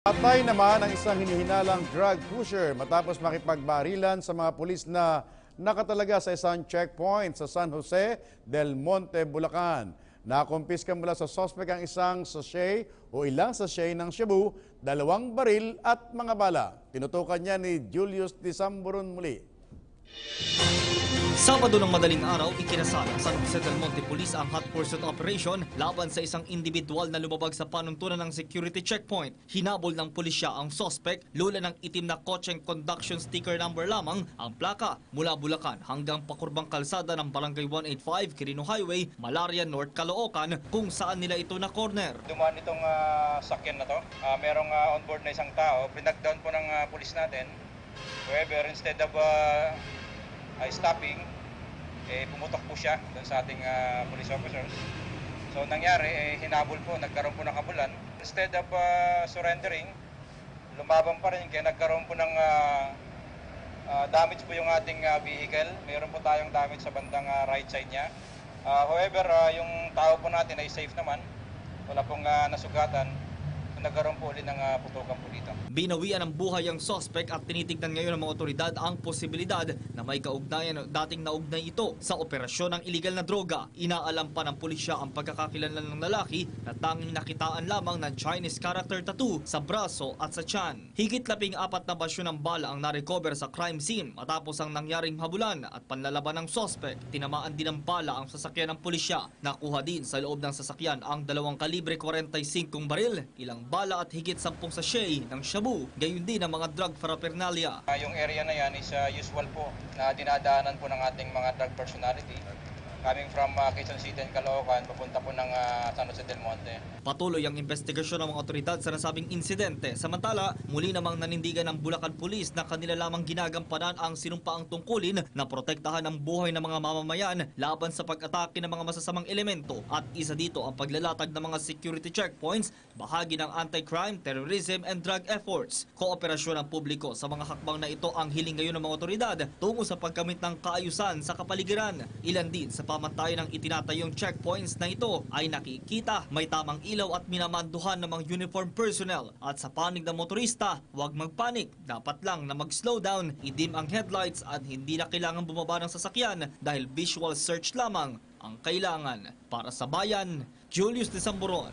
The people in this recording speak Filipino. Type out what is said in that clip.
Patay naman ang isang hinihinalang drug pusher matapos makipagbarilan sa mga pulis na nakatalaga sa isang checkpoint sa San Jose del Monte, Bulacan. Nakumpiska mula sa sospek ang isang sachet o ilang sachet ng shabu, 2 baril at mga bala. Tinutukan niya ni Julius Disamburon muli. Sabado ng madaling araw, ikinasal ang San Jose del Monte Police ang hot pursuit operation laban sa isang individual na lumabag sa panuntunan ng security checkpoint. Hinabol ng pulisya ang suspect, lula ng itim na kotseng conduction sticker number lamang ang plaka mula Bulacan hanggang pakurbang kalsada ng Barangay 185, Quirino Highway, Malaria, North Caloocan, kung saan nila ito na corner. Dumaan itong sakyan na to. Merong onboard na isang tao. Pinagdown po ng pulis natin. However, instead of stopping, pumutok po siya doon sa ating police officers. So nangyari, hinabol po, nagkaroon po ng kabulan. Instead of surrendering, lumaban pa rin, kaya nagkaroon po ng damage po yung ating vehicle. Mayroon po tayong damage sa bandang right side niya. However, yung tao po natin ay safe naman. Wala pong nasugatan. Nagkaroon po ulit ng putukan po dito. Binawian ng buhay ang suspect at tinitignan ngayon ng mga otoridad ang posibilidad na may kaugnayan dating naugnay ito sa operasyon ng iligal na droga. Inaalam pa ng pulisya ang pagkakakilanlan ng lalaki na tanging nakitaan lamang ng Chinese character tattoo sa braso at sa tiyan. Higit 14 na basyo ng bala ang narecover sa crime scene matapos ang nangyaring habulan at panlalaban ng suspect. Tinamaan din ng bala ang sasakyan ng pulisya. Nakuha din sa loob ng sasakyan ang 2 kalibre 45 baril, ilang bala at higit 10 sachet ng shabu, gayon din ang mga drug paraphernalia. Yung area na yan is usual po na dinadaanan po ng ating mga drug personality. Coming from Quezon City and Caloocan, papunta po ng San Jose del Monte. Patuloy ang investigasyon ng mga otoridad sa nasabing insidente. Samantala, muli namang nanindigan ng Bulacan Police na kanila lamang ginagampanan ang sinumpaang tungkulin na protektahan ang buhay ng mga mamamayan laban sa pag-atake ng mga masasamang elemento. At isa dito ang paglalatag ng mga security checkpoints, bahagi ng anti-crime, terrorism and drug efforts. Kooperasyon ng publiko sa mga hakbang na ito ang hiling ngayon ng mga otoridad tungo sa pagkamit ng kaayusan sa kapaligiran. Ilan din sa pamantayan ng itinatayong checkpoints na ito ay nakikita may tamang ilaw at minamanduhan ng mga uniform personnel. At sa panig ng motorista, huwag magpanik. Dapat lang na mag-slow down, idim ang headlights at hindi na kailangan bumaba ng sasakyan dahil visual search lamang ang kailangan. Para sa bayan, Julius Disamburon.